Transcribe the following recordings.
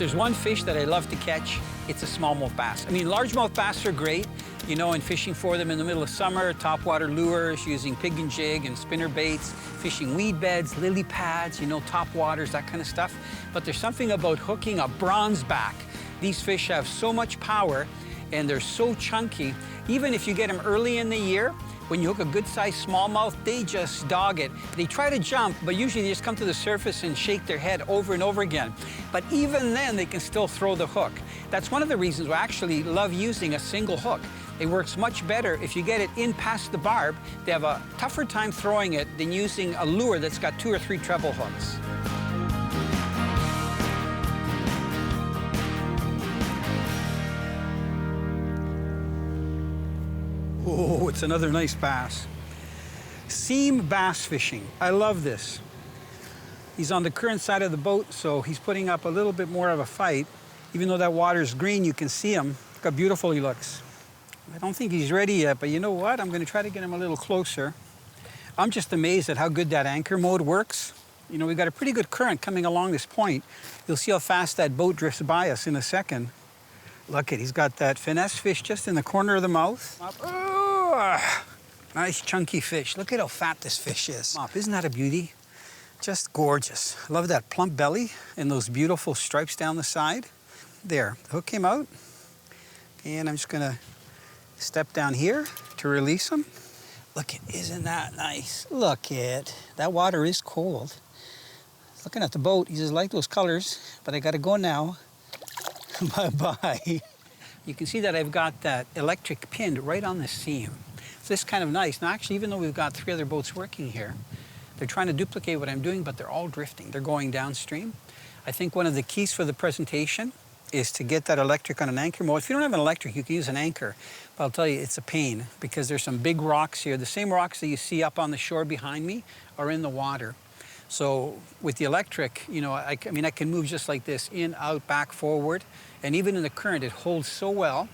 there's one fish that I love to catch, it's a smallmouth bass. I mean, largemouth bass are great, you know, and fishing for them in the middle of summer, topwater lures, using pig and jig and spinner baits, fishing weed beds, lily pads, you know, top waters, that kind of stuff. But there's something about hooking a bronze back. These fish have so much power and they're so chunky. Even if you get them early in the year, when you hook a good-sized smallmouth, they just dog it. They try to jump, but usually they just come to the surface and shake their head over and over again. But even then, they can still throw the hook. That's one of the reasons I actually love using a single hook. It works much better if you get it in past the barb. They have a tougher time throwing it than using a lure that's got 2 or 3 treble hooks. Oh, it's another nice bass. Seam bass fishing. I love this. He's on the current side of the boat, so he's putting up a little bit more of a fight. Even though that water's green, you can see him. Look how beautiful he looks. I don't think he's ready yet, but you know what? I'm going to try to get him a little closer. I'm just amazed at how good that anchor mode works. You know, we've got a pretty good current coming along this point. You'll see how fast that boat drifts by us in a second. Look at, he's got that finesse fish just in the corner of the mouth. Oh, nice chunky fish. Look at how fat this fish is. Isn't that a beauty? Just gorgeous. I love that plump belly and those beautiful stripes down the side. There, the hook came out. And I'm just gonna step down here to release him. Look it, isn't that nice? Look it, that water is cold. Looking at the boat, he just like those colors, but I gotta go now. Bye-bye. You can see that I've got that electric pinned right on the seam. So this is kind of nice. Now, actually, even though we've got 3 other boats working here, they're trying to duplicate what I'm doing, but they're all drifting. They're going downstream. I think one of the keys for the presentation is to get that electric on an anchor mode. If you don't have an electric, you can use an anchor. But I'll tell you, it's a pain because there's some big rocks here. The same rocks that you see up on the shore behind me are in the water. So with the electric, you know, I mean, I can move just like this, in, out, back, forward. And even in the current, it holds so well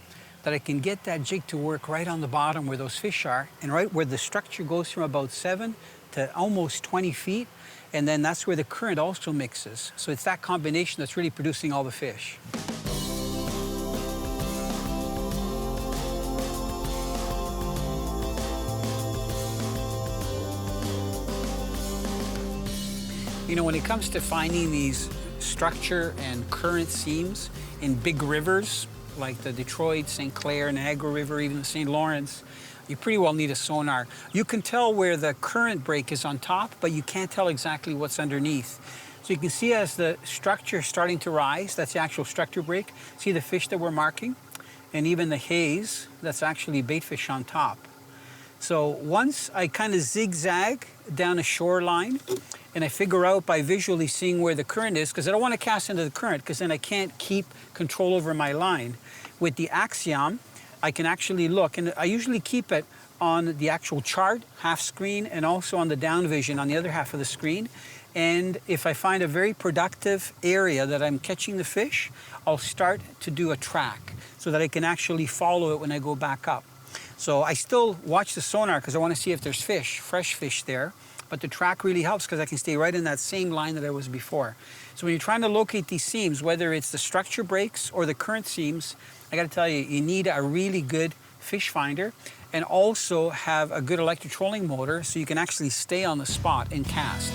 that I can get that jig to work right on the bottom where those fish are, and right where the structure goes from about 7 to almost 20 feet. And then that's where the current also mixes. So it's that combination that's really producing all the fish. You know, when it comes to finding these structure and current seams in big rivers, like the Detroit, St. Clair, Niagara River, even the St. Lawrence, you pretty well need a sonar. You can tell where the current break is on top, but you can't tell exactly what's underneath. So you can see as the structure is starting to rise, that's the actual structure break. See the fish that we're marking? And even the haze, that's actually bait fish on top. So once I kind of zigzag down a shoreline, and I figure out by visually seeing where the current is, because I don't want to cast into the current, because then I can't keep control over my line. With the Axiom, I can actually look, and I usually keep it on the actual chart, half screen, and also on the down vision on the other half of the screen. And if I find a very productive area that I'm catching the fish, I'll start to do a track so that I can actually follow it when I go back up. So I still watch the sonar because I want to see if there's fish, fresh fish there. But the track really helps because I can stay right in that same line that I was before. So when you're trying to locate these seams, whether it's the structure breaks or the current seams, I got to tell you, you need a really good fish finder and also have a good electric trolling motor so you can actually stay on the spot and cast.